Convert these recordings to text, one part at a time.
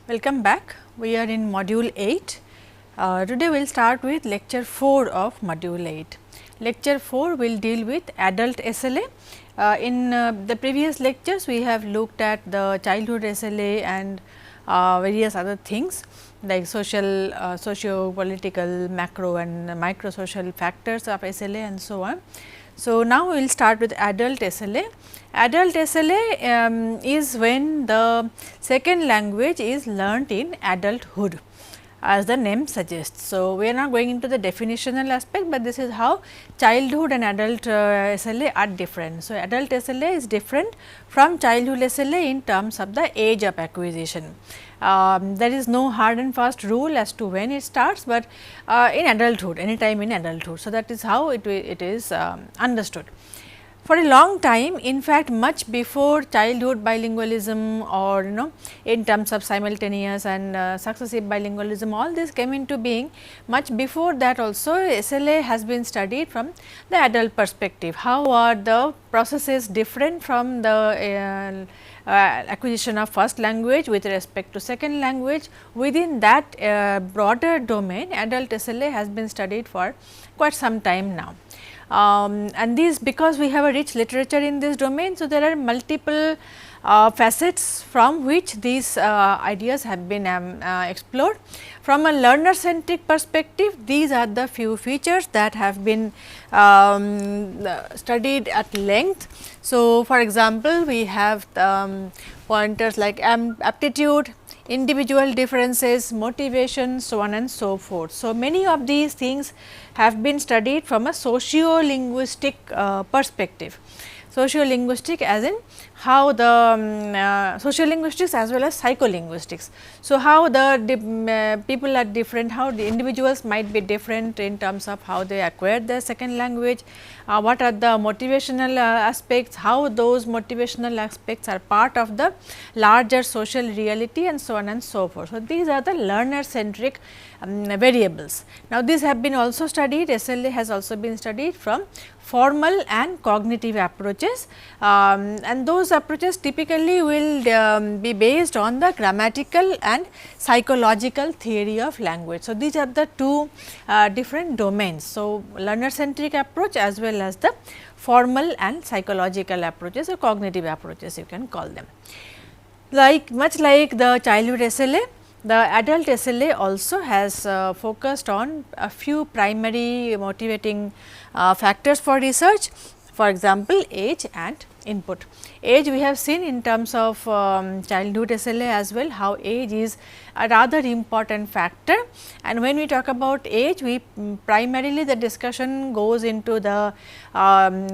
Welcome back. We are in module 8. Today we will start with lecture 4 of module 8. Lecture 4 will deal with adult SLA. In the previous lectures we have looked at the childhood SLA and various other things like social, socio-political, macro and micro social factors of SLA and so on. So, now we will start with adult SLA. Adult SLA is when the second language is learnt in adulthood, as the name suggests. So, we are not going into the definitional aspect, but this is how childhood and adult SLA are different. So, adult SLA is different from childhood SLA in terms of the age of acquisition. There is no hard and fast rule as to when it starts, but in adulthood, any time in adulthood. So, that is how it is understood. For a long time, in fact, much before childhood bilingualism or in terms of simultaneous and successive bilingualism, all this came into being. Much before that also SLA has been studied from the adult perspective. How are the processes different from the acquisition of first language with respect to second language? Within that broader domain, adult SLA has been studied for quite some time now. And these, because we have a rich literature in this domain. So, there are multiple facets from which these ideas have been explored. From a learner centric perspective, these are the few features that have been studied at length. So, for example, we have pointers like aptitude, individual differences, motivation, so on and so forth. So, many of these things have been studied from a socio-linguistic perspective. Socio-linguistic as in how the socio-linguistics as well as psycholinguistics. So, how the people are different, how the individuals might be different in terms of how they acquire their second language, what are the motivational aspects, how those motivational aspects are part of the larger social reality and so on and so forth. So, these are the learner centric variables. Now, these have been also studied, SLA has also been studied from formal and cognitive approaches, and those approaches typically will be based on the grammatical and psychological theory of language. So, these are the two different domains. So, learner centric approach as well as the formal and psychological approaches or cognitive approaches, you can call them. Much like the childhood SLA, the adult SLA also has focused on a few primary motivating factors for research, for example, age and input. Age we have seen in terms of childhood SLA as well, how age is a rather important factor, and when we talk about age, we primarily the discussion goes into the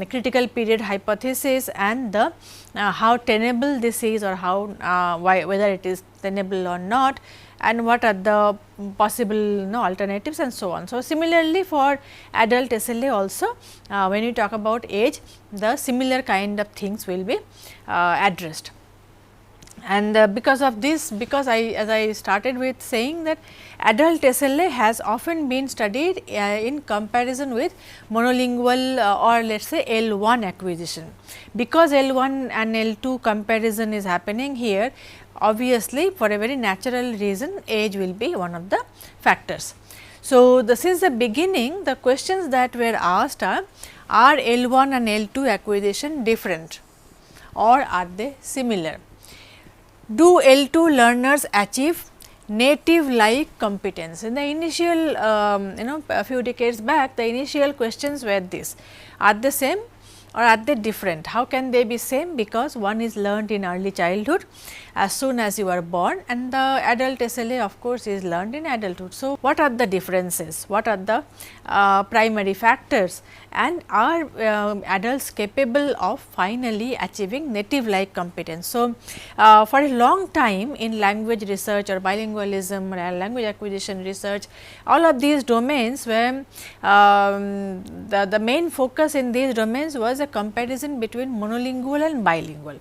critical period hypothesis and the how tenable this is, or how whether it is tenable or not, and what are the possible alternatives and so on. So, similarly for adult SLA also, when we talk about age, the similar kind of things will be addressed. And because of this, because as I started with saying that adult SLA has often been studied in comparison with monolingual or let us say L1 acquisition. Because L1 and L2 comparison is happening here, obviously for a very natural reason age will be one of the factors. So, since the beginning the questions that were asked are L1 and L2 acquisition different or are they similar? Do L2 learners achieve native like competence? In the initial a few decades back, the initial questions were this: are they same or are they different? How can they be same? Because one is learnt in early childhood as soon as you are born, and the adult SLA of course is learned in adulthood. So, what are the differences? What are the primary factors, and are adults capable of finally achieving native like competence? So, for a long time in language research or bilingualism or language acquisition research, all of these domains were the main focus in these domains was a comparison between monolingual and bilingual,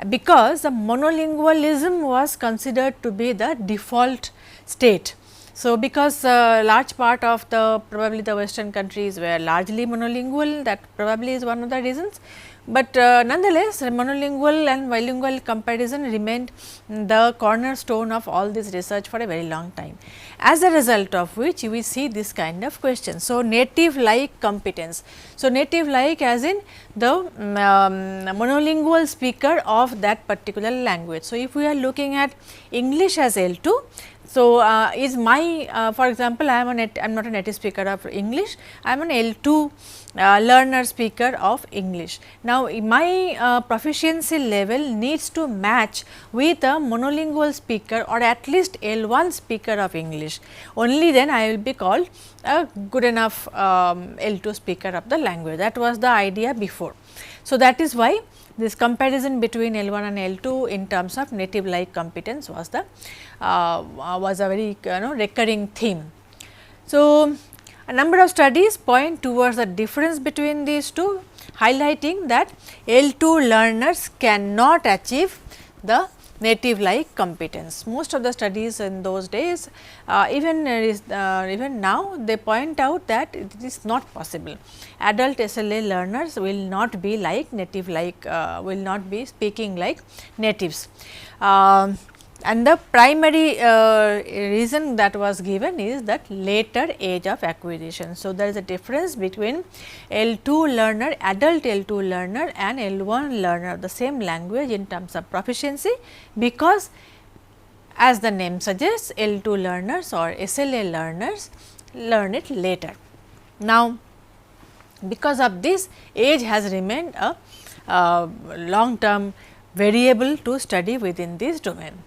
because the monolingualism was considered to be the default state. So, because large part of the probably the western countries were largely monolingual, that probably is one of the reasons, but nonetheless monolingual and bilingual comparison remained the cornerstone of all this research for a very long time, as a result of which we see this kind of question. So, native like competence. So, native like as in the monolingual speaker of that particular language. So, if we are looking at English as L2, so, is my for example, I am not a native speaker of English, I am an L2 learner speaker of English. Now, my proficiency level needs to match with a monolingual speaker or at least L1 speaker of English, only then I will be called a good enough L2 speaker of the language. That was the idea before. So, that is why this comparison between L1 and L2 in terms of native like competence was the was a very recurring theme. So, a number of studies point towards the difference between these two, highlighting that L2 learners cannot achieve the native like competence. Most of the studies in those days, even now, they point out that it is not possible. Adult SLA learners will not be like native like, will not be speaking like natives. And the primary reason that was given is that later age of acquisition. So, there is a difference between L2 learner, adult L2 learner and L1 learner of the same language in terms of proficiency, because as the name suggests, L2 learners or SLA learners learn it later. Now, because of this, age has remained a long term variable to study within this domain.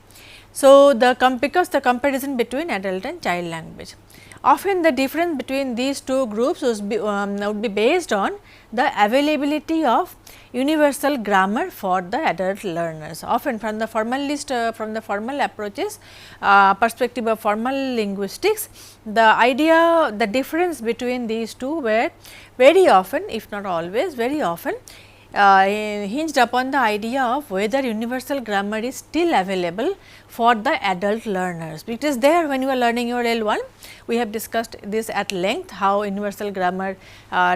So, because the comparison between adult and child language, often the difference between these two groups would be based on the availability of universal grammar for the adult learners. Often from the formalist, from the formal approaches perspective of formal linguistics, the difference between these two were very often, if not always, very often hinged upon the idea of whether universal grammar is still available for the adult learners. It is there when you are learning your L1. We have discussed this at length, how universal grammar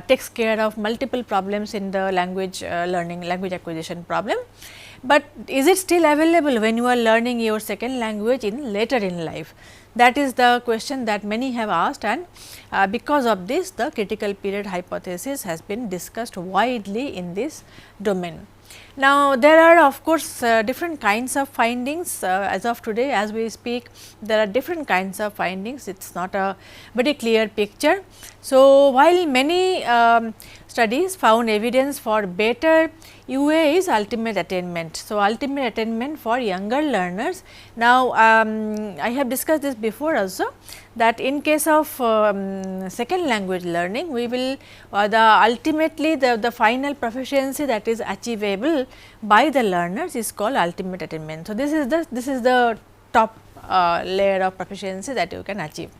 takes care of multiple problems in the language learning, language acquisition problem. But is it still available when you are learning your second language in later in life? That is the question that many have asked, and because of this the critical period hypothesis has been discussed widely in this domain. Now, there are of course different kinds of findings as of today, as we speak there are different kinds of findings, it is not a very clear picture. So, while many studies found evidence for better UA is ultimate attainment. So, ultimate attainment for younger learners. Now, I have discussed this before also, that in case of second language learning, we will ultimately the final proficiency that is achievable by the learners is called ultimate attainment. So, this is the top layer of proficiency that you can achieve.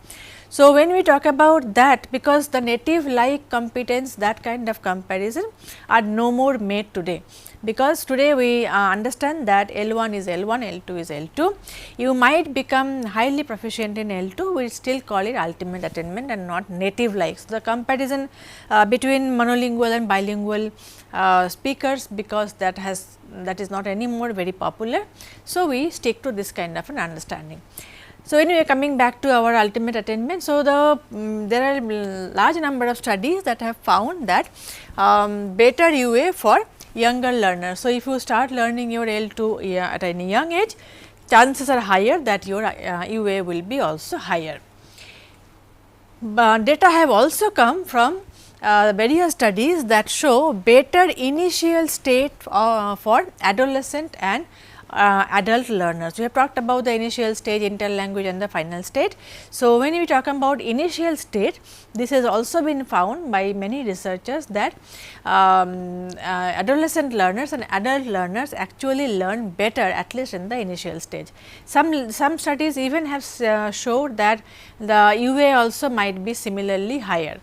So, when we talk about that, because the native like competence, that kind of comparison are no more made today, because today we understand that L1 is L1, L2 is L2. You might become highly proficient in L2, we still call it ultimate attainment and not native like. So, the comparison between monolingual and bilingual speakers, because that is not anymore very popular. So, we stick to this kind of an understanding. So, anyway, coming back to our ultimate attainment. So, there are large number of studies that have found that better UA for younger learners. So, if you start learning your L2 at a young age, chances are higher that your UA will be also higher. But data have also come from various studies that show better initial state for adolescent and adult learners. We have talked about the initial stage, interlanguage and the final state. So, when we talk about initial state, this has also been found by many researchers that adolescent learners and adult learners actually learn better, at least in the initial stage. Some studies even have showed that the UA also might be similarly higher.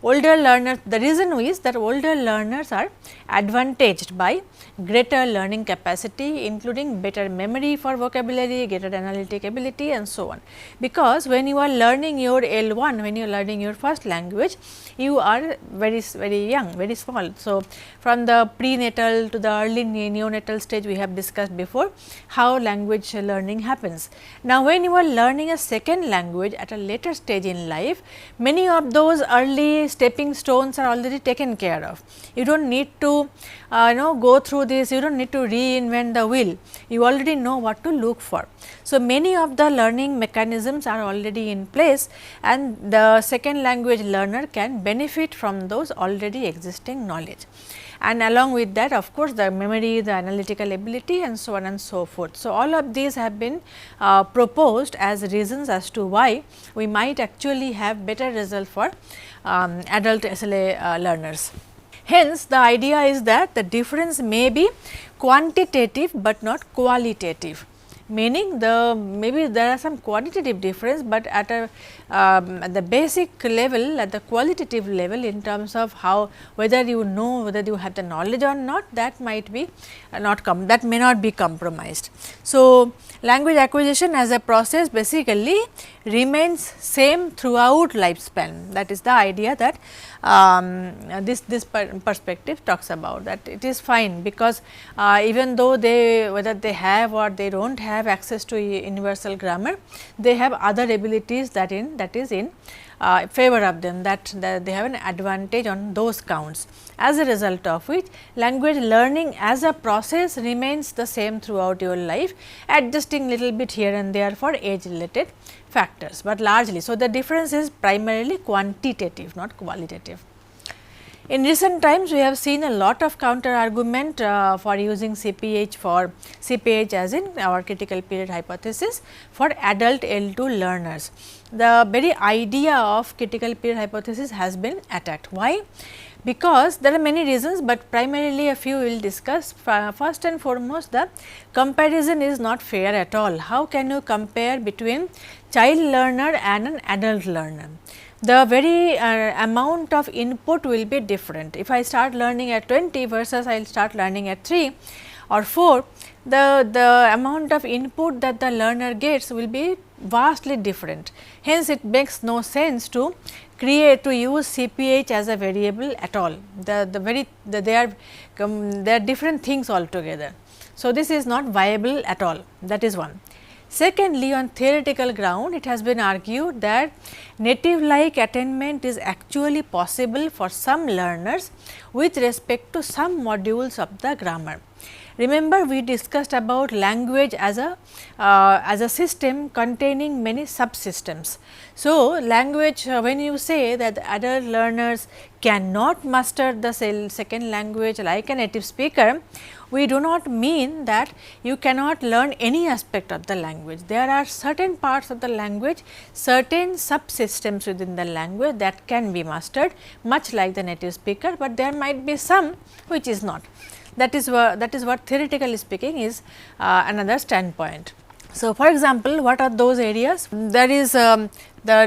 older learners, the reason is that older learners are advantaged by greater learning capacity, including better memory for vocabulary, greater analytic ability and so on. Because when you are learning your L1, when you are learning your first language, you are very young, very small. So, from the prenatal to the early neonatal stage, we have discussed before how language learning happens. Now, when you are learning a second language at a later stage in life, many of those early stepping stones are already taken care of. You do not need to go through this, you do not need to reinvent the wheel, you already know what to look for. So, many of the learning mechanisms are already in place and the second language learner can benefit from those already existing knowledge. And along with that, of course, the memory, the analytical ability and so on and so forth. So, all of these have been proposed as reasons as to why we might actually have better result for adult SLA learners. Hence, the idea is that the difference may be quantitative, but not qualitative, meaning maybe there are some quantitative difference, but at the basic level, at the qualitative level, in terms of how whether you know whether you have the knowledge or not, that might be that may not be compromised. So, language acquisition as a process basically remains same throughout lifespan. That is the idea that this perspective talks about, that it is fine, because even though whether they have or they do not have access to universal grammar, they have other abilities that is in favor of them, that they have an advantage on those counts. As a result of which, language learning as a process remains the same throughout your life, adjusting little bit here and there for age related factors, but largely. So, the difference is primarily quantitative, not qualitative. In recent times, we have seen a lot of counter argument for using CPH as in our critical period hypothesis for adult L2 learners. The very idea of critical period hypothesis has been attacked. Why? Because there are many reasons, but primarily a few we will discuss. First and foremost, the comparison is not fair at all. How can you compare between child learner and an adult learner? The very amount of input will be different. If I start learning at 20 versus I will start learning at 3 or 4, the amount of input that the learner gets will be vastly different. Hence, it makes no sense to use CPH as a variable at all. They are different things altogether. So, this is not viable at all, that is one. Secondly, on theoretical ground, it has been argued that native like attainment is actually possible for some learners with respect to some modules of the grammar. Remember, we discussed about language as a system containing many subsystems. So, language, when you say that adult learners cannot master the second language like a native speaker, we do not mean that you cannot learn any aspect of the language. There are certain parts of the language, certain subsystems within the language that can be mastered, much like the native speaker, but there might be some which is not. That is what theoretically speaking is another standpoint. So, for example, what are those areas? There is the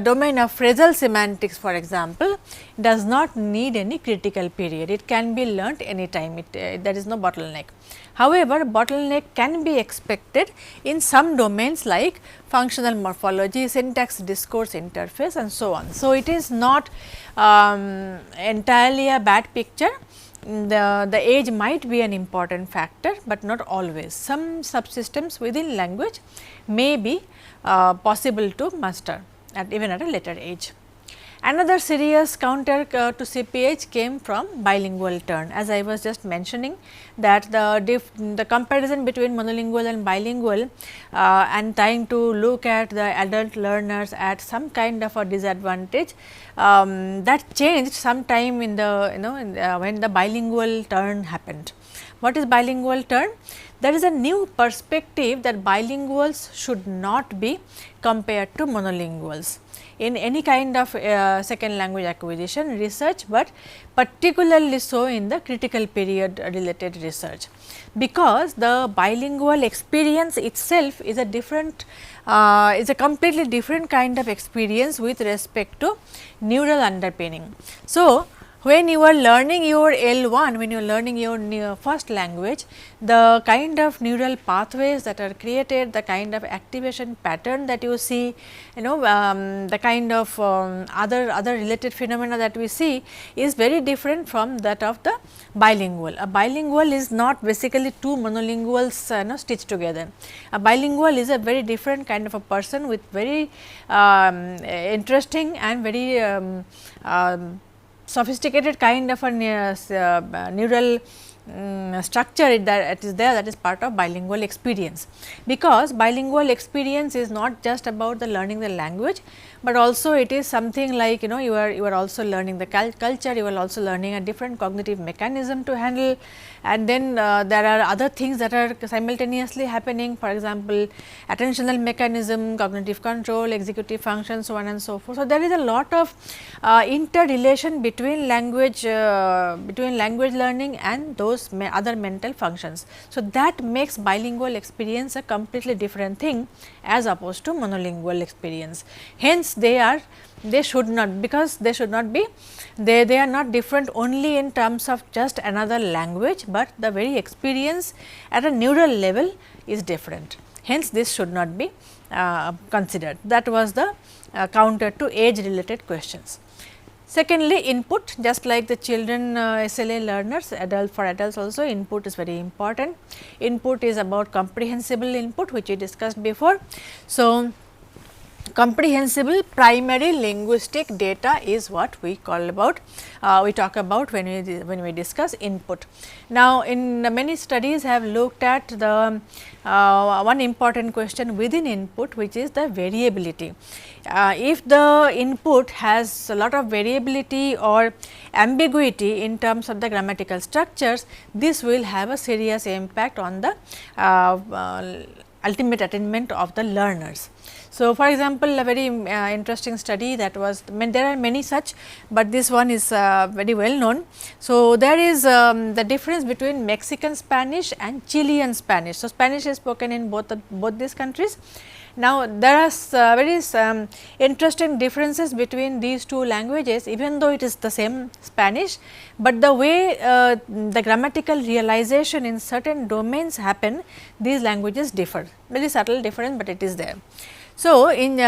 domain of phrasal semantics, for example, does not need any critical period. It can be learnt anytime, there is no bottleneck. However, bottleneck can be expected in some domains like functional morphology, syntax, discourse, interface and so on. So, it is not entirely a bad picture. The age might be an important factor, but not always. Some subsystems within language may be possible to master even at a later age. Another serious counter to CPH came from bilingual turn. As I was just mentioning that the comparison between monolingual and bilingual and trying to look at the adult learners at some kind of a disadvantage, that changed sometime in the when the bilingual turn happened. What is bilingual turn? There is a new perspective that bilinguals should not be compared to monolinguals in any kind of second language acquisition research, but particularly so in the critical period related research, because the bilingual experience itself is a different is a completely different kind of experience with respect to neural underpinning. So, when you are learning your L1, when you are learning your first language, the kind of neural pathways that are created, the kind of activation pattern that you see, the kind of other related phenomena that we see is very different from that of the bilingual. A bilingual is not basically two monolinguals stitched together. A bilingual is a very different kind of a person with very interesting and very sophisticated kind of a neural structure that is there, that is part of bilingual experience. Because bilingual experience is not just about the learning the language, but also it is something like you are also learning the culture, you are also learning a different cognitive mechanism to handle, and then there are other things that are simultaneously happening, for example, attentional mechanism, cognitive control, executive function, so on and so forth. So, there is a lot of interrelation between language learning and those other mental functions. So, that makes bilingual experience a completely different thing as opposed to monolingual experience. Hence, they should not, because they should not be, they are not different only in terms of just another language, but the very experience at a neural level is different. Hence, this should not be considered. That was the counter to age related questions. Secondly, input, just like the children SLA learners, for adults also input is very important. Input is about comprehensible input, which we discussed before. So, comprehensible primary linguistic data is what we call about, we talk about when we discuss input. Now, in many studies have looked at the one important question within input, which is the variability. If the input has a lot of variability or ambiguity in terms of the grammatical structures, this will have a serious impact on the ultimate attainment of the learners. So, for example, a very interesting study that was, there are many such, but this one is very well known. So, there is the difference between Mexican Spanish and Chilean Spanish. So, Spanish is spoken in both these countries. Now, there are very interesting differences between these two languages, even though it is the same Spanish, but the way the grammatical realization in certain domains happen, these languages differ, very subtle difference, but it is there. So, in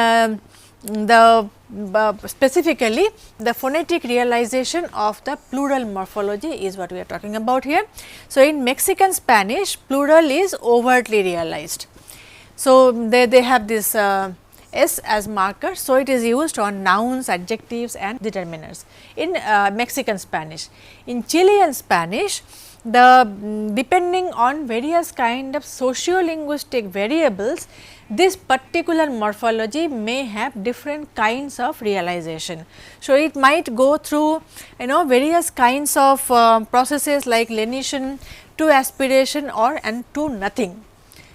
specifically the phonetic realization of the plural morphology is what we are talking about here. So, in Mexican Spanish, plural is overtly realized. So, they have this S as marker. So, it is used on nouns, adjectives and determiners in Mexican Spanish. In Chilean Spanish, depending on various kind of socio-linguistic variables, this particular morphology may have different kinds of realization. So, it might go through various kinds of processes like lenition to aspiration and to nothing,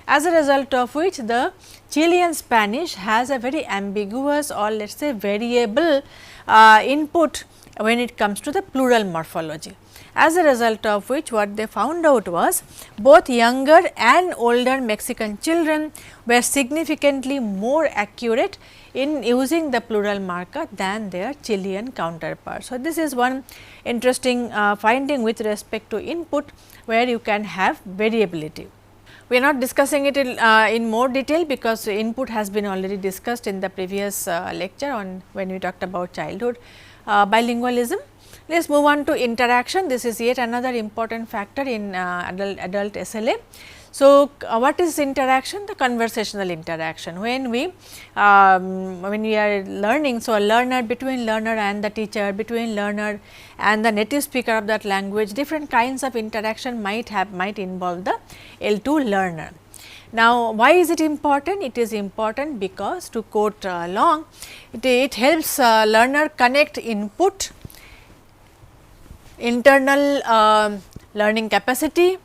as a result of which the Chilean Spanish has a very ambiguous or let us say variable input when it comes to the plural morphology. As a result of which what they found out was both younger and older Mexican children were significantly more accurate in using the plural marker than their Chilean counterparts. So, this is one interesting finding with respect to input, where you can have variability. We are not discussing it in more detail, because input has been already discussed in the previous lecture on when we talked about childhood bilingualism. Let us move on to interaction. This is yet another important factor in adult SLA. So, what is interaction? The conversational interaction. When we are learning, so a learner, between learner and the teacher, between learner and the native speaker of that language, different kinds of interaction might involve the L2 learner. Now, why is it important? It is important because, to quote Long, it helps learner connect input, internal learning capacity,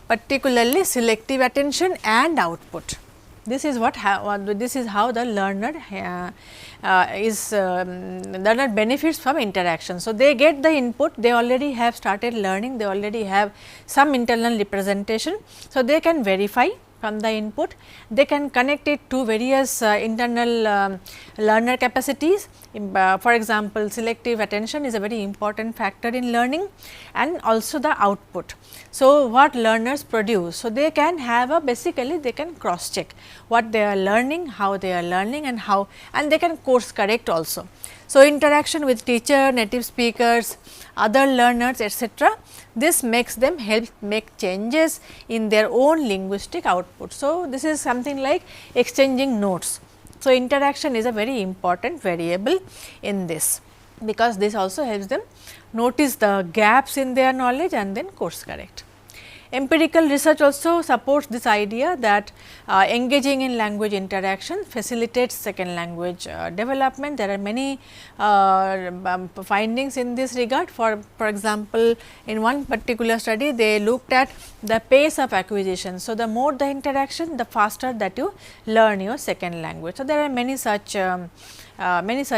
particularly selective attention and output. This is this is how the learner learner benefits from interaction. So, they get the input, they already have started learning, they already have some internal representation. So, they can verify from the input. They can connect it to various internal learner capacities. For example, selective attention is a very important factor in learning, and also the output. So, what learners produce. So, they can have a basically they can cross check what they are learning, how they are learning, and how, and they can course correct also. So, interaction with teacher, native speakers, other learners, etc., this makes them help make changes in their own linguistic output. So, this is something like exchanging notes. So, interaction is a very important variable in this, because this also helps them notice the gaps in their knowledge and then course correct. Empirical research also supports this idea that engaging in language interaction facilitates second language development. There are many findings in this regard. For example, in one particular study they looked at the pace of acquisition. So, the more the interaction, the faster that you learn your second language. So, there are many such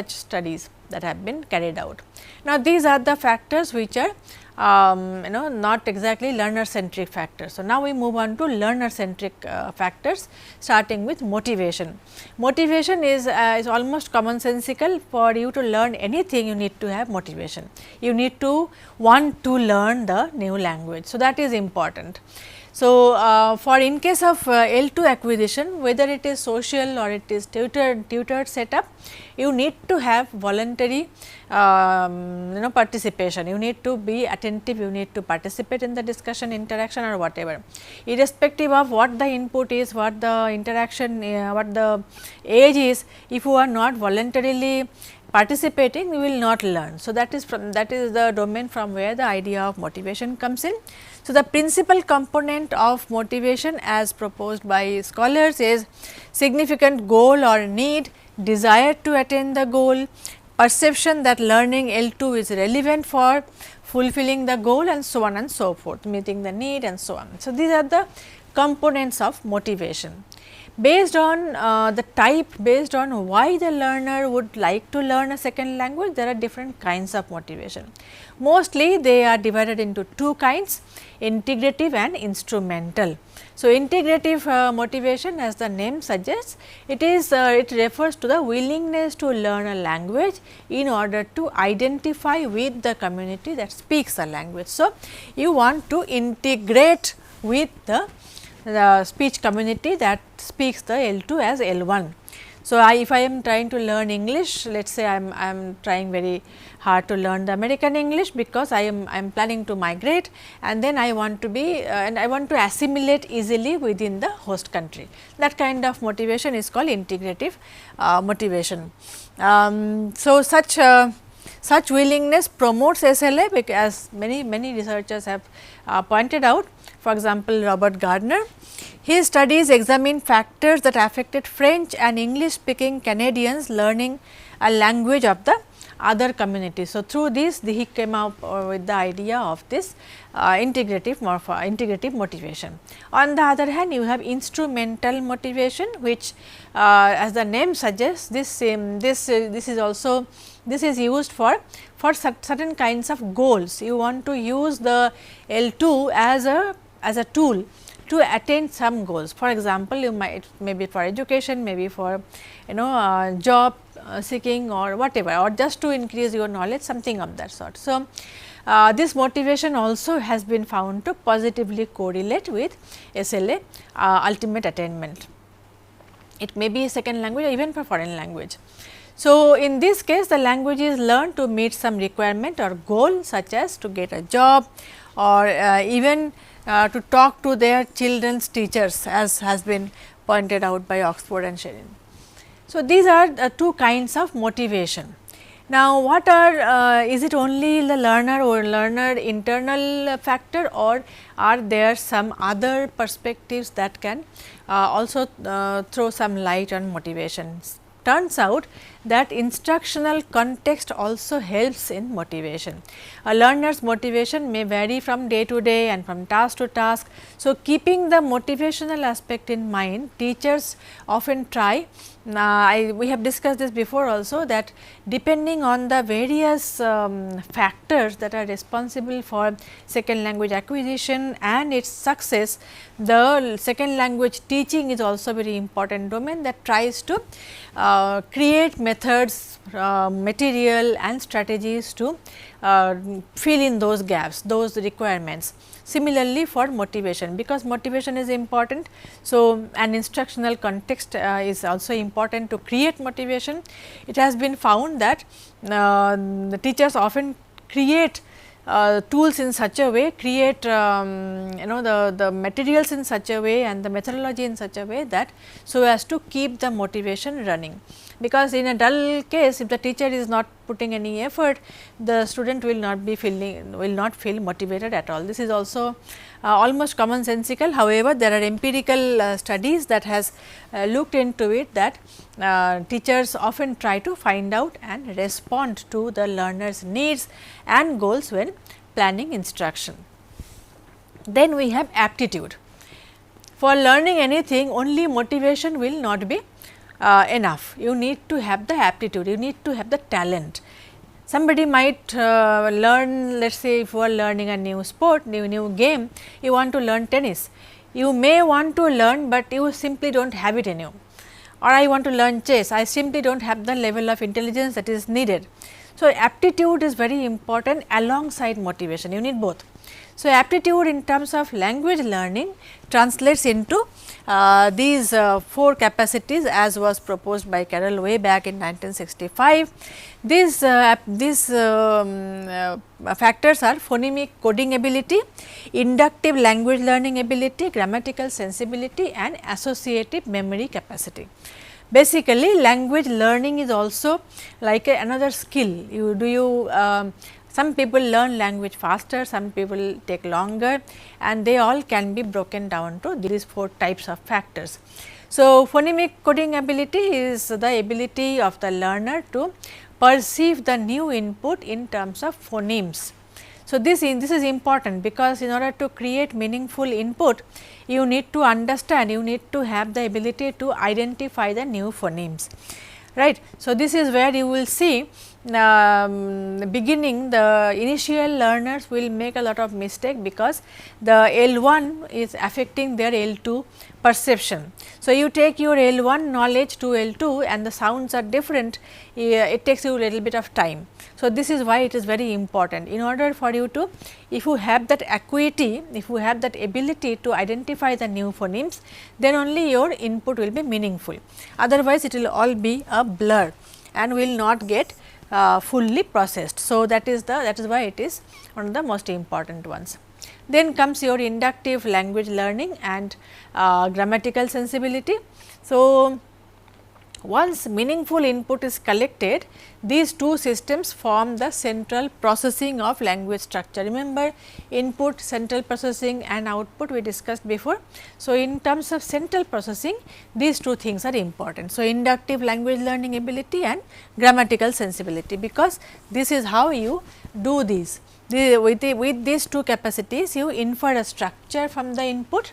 studies that have been carried out. Now, these are the factors which are not exactly learner centric factors. So, now we move on to learner centric factors, starting with motivation. Motivation is almost commonsensical. For you to learn anything, you need to have motivation. You need to want to learn the new language. So, that is important. So, for in case of L2 acquisition, whether it is social or it is tutored setup, you need to have voluntary participation. You need to be attentive, you need to participate in the discussion, interaction, or whatever. Irrespective of what the input is, what the interaction, what the age is, if you are not voluntarily participating, you will not learn. So, that is the domain from where the idea of motivation comes in. So, the principal component of motivation as proposed by scholars is significant goal or need, desire to attain the goal, perception that learning L2 is relevant for fulfilling the goal, and so on and so forth, meeting the need and so on. So, these are the components of motivation. Based on the type, based on why the learner would like to learn a second language, there are different kinds of motivation. Mostly they are divided into two kinds, integrative and instrumental. So, integrative motivation, as the name suggests, it refers to the willingness to learn a language in order to identify with the community that speaks the language. So, you want to integrate with the speech community that speaks the L2 as L1. So, if I am trying to learn English, let us say I am trying very hard to learn the American English, because I am planning to migrate, and then I want to be and I want to assimilate easily within the host country. That kind of motivation is called integrative motivation. So, such willingness promotes SLA, because many researchers have pointed out. For example, Robert Gardner, his studies examine factors that affected French and English speaking Canadians learning a language of the other communities. So, through this he came up with the idea of this integrative motivation. On the other hand, you have instrumental motivation, which as the name suggests, this is used for certain kinds of goals. You want to use the L2 as a tool to attain some goals. For example, you might maybe for education, maybe for job seeking or whatever, or just to increase your knowledge, something of that sort. So, this motivation also has been found to positively correlate with SLA ultimate attainment. It may be a second language or even for foreign language. So, in this case the language is learned to meet some requirement or goal, such as to get a job, or even to talk to their children's teachers, as has been pointed out by Oxford and Sherin. So, these are two kinds of motivation. Now, what are is it only the learner or learner internal factor, or are there some other perspectives that can also throw some light on motivation? Turns out that instructional context also helps in motivation. A learner's motivation may vary from day to day and from task to task. So, keeping the motivational aspect in mind, teachers often try, we have discussed this before also, that depending on the various factors that are responsible for second language acquisition and its success, the second language teaching is also very important domain that tries to create methods, material and strategies to fill in those gaps, those requirements. Similarly, for motivation, because motivation is important. So, an instructional context is also important to create motivation. It has been found that the teachers often create tools in such a way, create the materials in such a way and the methodology in such a way that so as to keep the motivation running. Because in a dull case, if the teacher is not putting any effort, the student will not feel motivated at all. This is also almost commonsensical. However, there are empirical studies that has looked into it, that teachers often try to find out and respond to the learner's needs and goals when planning instruction. Then we have aptitude. For learning anything, only motivation will not be enough. You need to have the aptitude, you need to have the talent. Somebody might learn, let us say if you are learning a new sport, new game, you want to learn tennis. You may want to learn, but you simply do not have it in you. Or I want to learn chess, I simply do not have the level of intelligence that is needed. So, aptitude is very important alongside motivation, you need both. So, aptitude in terms of language learning translates into these 4 capacities as was proposed by Carroll way back in 1965. These factors are phonemic coding ability, inductive language learning ability, grammatical sensibility and associative memory capacity. Basically, language learning is also like another skill. Some people learn language faster, some people take longer, and they all can be broken down to these 4 types of factors. So, phonemic coding ability is the ability of the learner to perceive the new input in terms of phonemes. So, this is important, because in order to create meaningful input, you need to understand, you need to have the ability to identify the new phonemes, right. So, this is where you will see beginning, the initial learners will make a lot of mistake, because the L1 is affecting their L2 perception. So, you take your L1 knowledge to L2 and the sounds are different, it takes you a little bit of time. So, this is why it is very important. In order for you to, if you have that acuity, if you have that ability to identify the new phonemes, then only your input will be meaningful. Otherwise, it will all be a blur and will not get fully processed. So, that is why it is one of the most important ones. Then comes your inductive language learning and grammatical sensibility. So, once meaningful input is collected, these 2 systems form the central processing of language structure. Remember, input, central processing and output we discussed before. So, in terms of central processing, these 2 things are important. So, inductive language learning ability and grammatical sensibility, because this is how you do these. With these 2 capacities, you infer a structure from the input,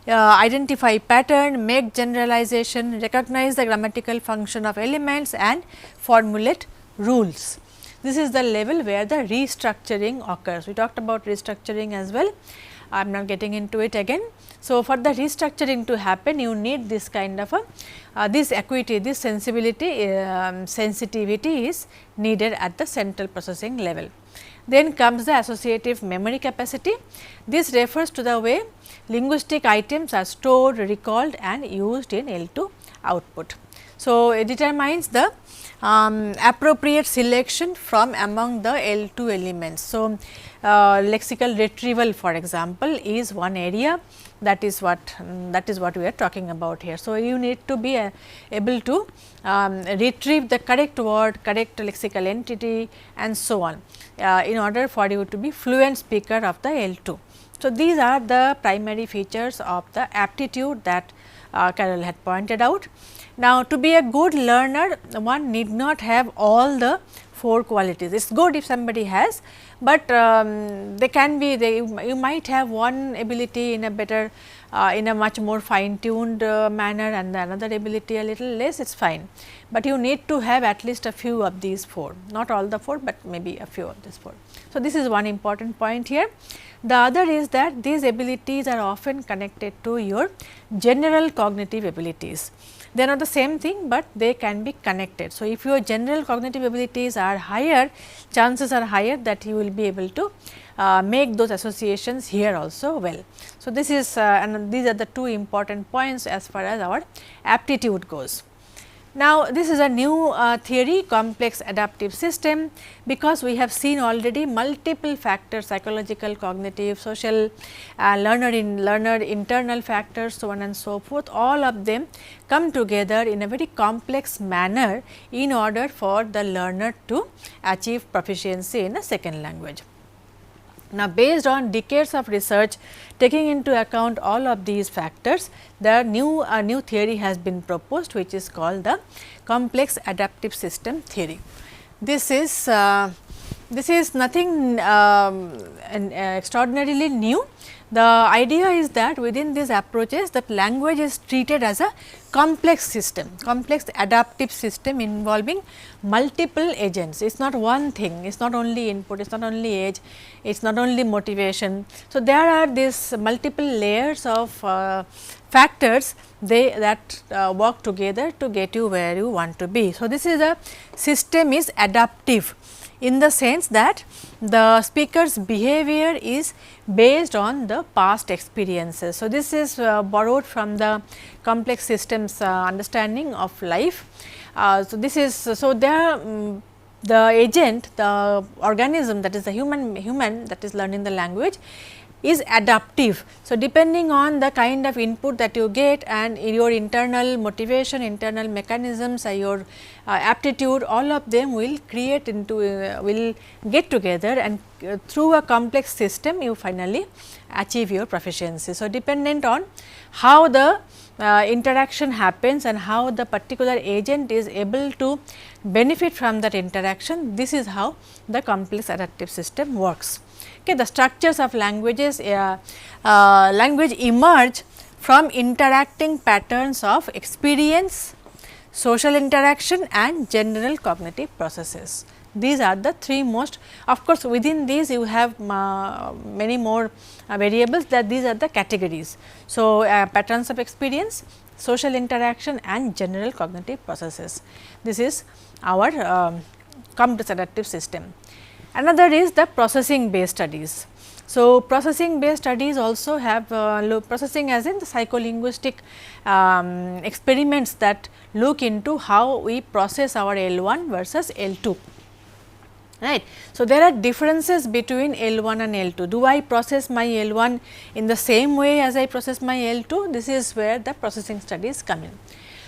identify pattern, make generalization, recognize the grammatical function of elements and formulate rules. This is the level where the restructuring occurs. We talked about restructuring as well, I am not getting into it again. So, for the restructuring to happen, you need this kind of a this acuity, this sensibility, sensitivity is needed at the central processing level. Then comes the associative memory capacity. This refers to the way linguistic items are stored, recalled and used in L2 output. So, it determines the appropriate selection from among the L2 elements. So, lexical retrieval, for example, is one area, that is what we are talking about here. So, you need to be able to retrieve the correct word, correct lexical entity and so on, in order for you to be fluent speaker of the L2. So, these are the primary features of the aptitude that Carroll had pointed out. Now, to be a good learner, one need not have all the 4 qualities. It is good if somebody has, but they can be you might have one ability in a better in a much more fine tuned manner and another ability a little less, it is fine, but you need to have at least a few of these 4, not all the 4, but maybe a few of these 4. So, this is one important point here. The other is that these abilities are often connected to your general cognitive abilities. They are not the same thing, but they can be connected. So, if your general cognitive abilities are higher, chances are higher that you will be able to make those associations here also well. So, this is and these are the 2 important points as far as our aptitude goes. Now, this is a new theory, complex adaptive system, because we have seen already multiple factors, psychological, cognitive, social, learner internal factors, so on and so forth, all of them come together in a very complex manner in order for the learner to achieve proficiency in a second language. Now, based on decades of research taking into account all of these factors, the new theory has been proposed, which is called the complex adaptive system theory. This is nothing extraordinarily new. The idea is that within these approaches, that language is treated as a complex system, complex adaptive system involving multiple agents. It is not one thing, it is not only input, it is not only age, it is not only motivation. So, there are these multiple layers of factors that work together to get you where you want to be. So, this is a system is adaptive in the sense that the speaker's behavior is based on the past experiences. So, this is borrowed from the complex systems understanding of life. So, this is the agent, the organism, that is the human that is learning the language, is adaptive. So, depending on the kind of input that you get and your internal motivation, internal mechanisms, your aptitude, all of them will create into will get together, and through a complex system you finally achieve your proficiency. So, dependent on how the interaction happens and how the particular agent is able to benefit from that interaction, this is how the complex adaptive system works. Okay, the structures of languages language emerge from interacting patterns of experience, social interaction and general cognitive processes. These are the 3 most, of course, within these you have many more variables, that these are the categories. So, patterns of experience, social interaction and general cognitive processes. This is our complex adaptive system. Another is the processing based studies. So, processing based studies also have processing as in the psycholinguistic experiments that look into how we process our L1 versus L2. Right. So, there are differences between L1 and L2. Do I process my L1 in the same way as I process my L2? This is where the processing studies come in.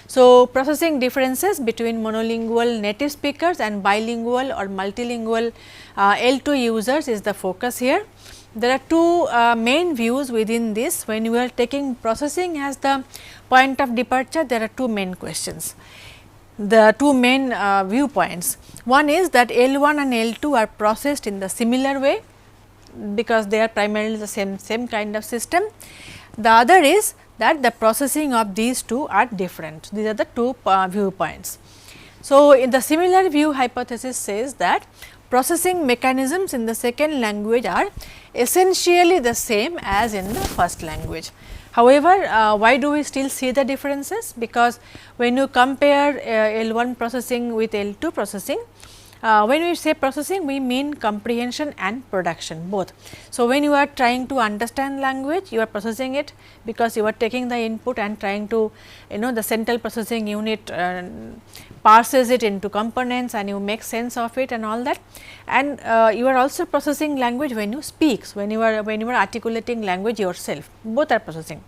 So, processing differences between monolingual native speakers and bilingual or multilingual L2 users is the focus here. There are 2 main views within this. When you are taking processing as the point of departure, there are 2 main questions. The 2 main viewpoints. One is that L1 and L2 are processed in the similar way, because they are primarily the same kind of system. The other is that the processing of these 2 are different. These are the 2 viewpoints. So, in the similar view hypothesis says that processing mechanisms in the second language are essentially the same as in the first language. However, why do we still see the differences? Because when you compare L1 processing with L2 processing, when we say processing, we mean comprehension and production both. So, when you are trying to understand language, you are processing it, because you are taking the input and trying to, the central processing unit parses it into components and you make sense of it and all that. And you are also processing language when you speak, when you are articulating language yourself, both are processing.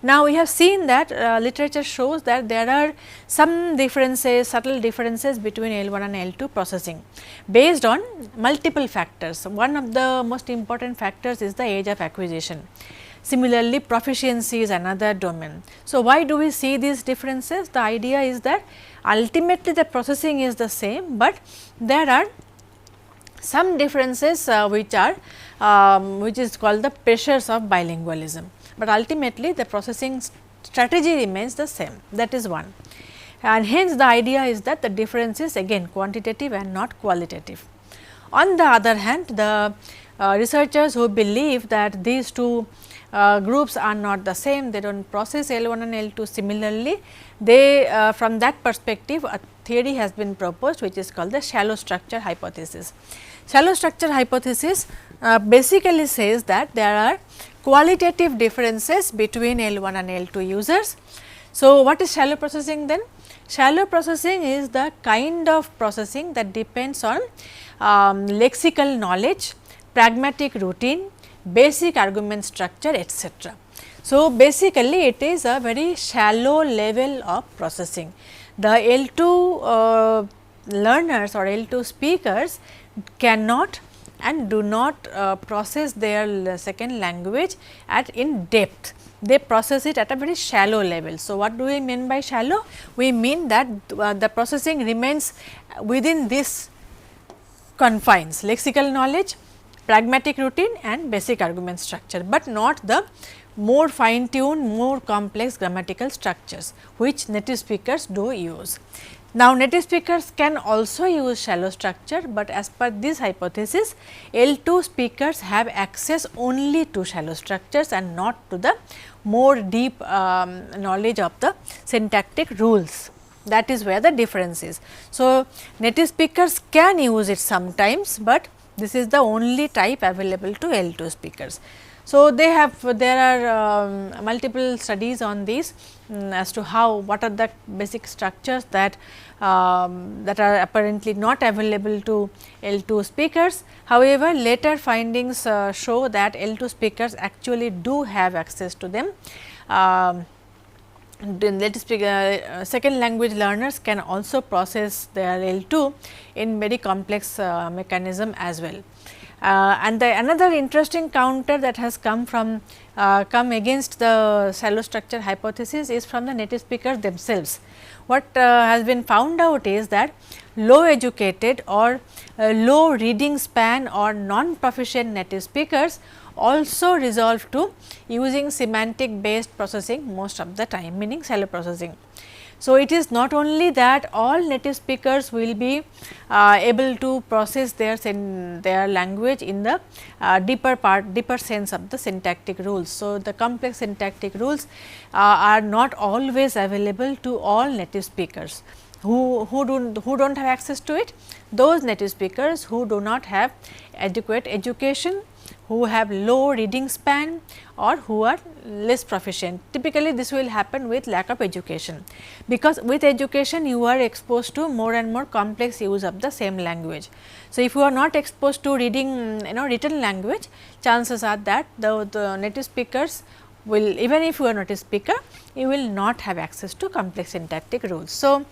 Now, we have seen that literature shows that there are some differences, subtle differences between L1 and L2 processing based on multiple factors. One of the most important factors is the age of acquisition. Similarly, proficiency is another domain. So, why do we see these differences? The idea is that ultimately the processing is the same, but there are some differences which are which is called the pressures of bilingualism, but ultimately the processing strategy remains the same, that is one. And hence the idea is that the difference is again quantitative and not qualitative. On the other hand, the researchers who believe that these two groups are not the same, they do not process L1 and L2 similarly, they from that perspective a theory has been proposed which is called the shallow structure hypothesis. Shallow structure hypothesis basically says that there are qualitative differences between L1 and L2 users. So, what is shallow processing then? Shallow processing is the kind of processing that depends on lexical knowledge, pragmatic routine, basic argument structure, etc. So, basically it is a very shallow level of processing. The L2 learners or L2 speakers cannot and do not process their second language in depth. They process it at a very shallow level. So, what do we mean by shallow? We mean that the processing remains within this confines, lexical knowledge, pragmatic routine and basic argument structure, but not the more fine tuned, more complex grammatical structures which native speakers do use. Now, native speakers can also use shallow structure, but as per this hypothesis L2 speakers have access only to shallow structures and not to the more deep knowledge of the syntactic rules. That is where the difference is. So, native speakers can use it sometimes, but this is the only type available to L2 speakers. So, there are multiple studies on these as to what are the basic structures that are apparently not available to L2 speakers. However, later findings show that L2 speakers actually do have access to them. Second language learners can also process their L2 in very complex mechanism as well. And another interesting counter that has come against the shallow structure hypothesis is from the native speakers themselves. What has been found out is that low educated or low reading span or non proficient native speakers also resolve to using semantic based processing most of the time, meaning shallow processing. So, it is not only that all native speakers will be able to process their language in the deeper sense of the syntactic rules. So, the complex syntactic rules are not always available to all native speakers. Who do not have access to it? Those native speakers who do not have adequate education, who have low reading span or who are less proficient. Typically, this will happen with lack of education, because with education you are exposed to more and more complex use of the same language. So, if you are not exposed to reading written language, chances are that the native speakers will, even if you are not a speaker, you will not have access to complex syntactic rules. So,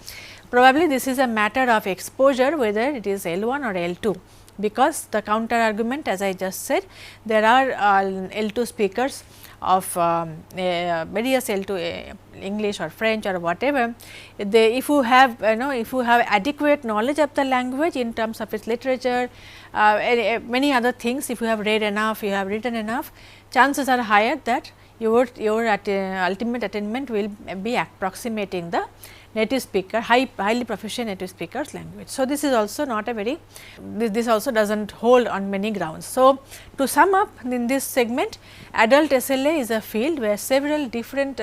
probably this is a matter of exposure whether it is L1 or L2. Because the counter argument, as I just said, there are L2 speakers of various L2 English or French or whatever. If you have adequate knowledge of the language in terms of its literature, many other things, if you have read enough, you have written enough, chances are higher that your ultimate attainment will be approximating the native speaker, highly proficient native speakers language. So, this is also not a very, this also does not hold on many grounds. So, to sum up in this segment, adult SLA is a field where several different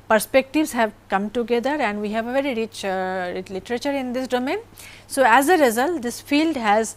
perspectives have come together and we have a very rich literature in this domain. So, as a result, this field has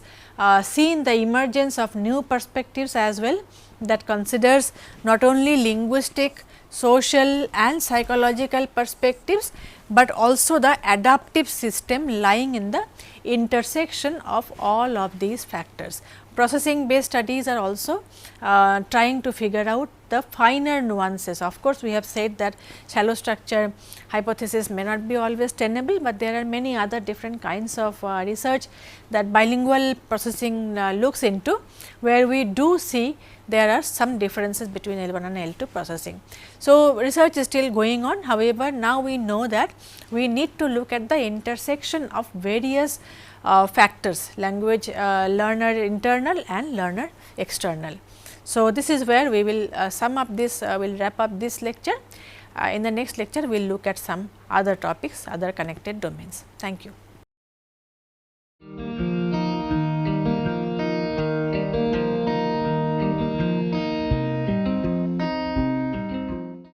seen the emergence of new perspectives as well, that considers not only linguistic, social and psychological perspectives, but also the adaptive system lying in the intersection of all of these factors. Processing based studies are also trying to figure out the finer nuances. Of course, we have said that shallow structure hypothesis may not be always tenable, but there are many other different kinds of research that bilingual processing looks into, where we do see there are some differences between L1 and L2 processing. So, research is still going on. However, now we know that we need to look at the intersection of various factors, language learner internal and learner external. So, this is where we will sum up this, will wrap up this lecture. In the next lecture, we will look at some other topics, other connected domains. Thank you.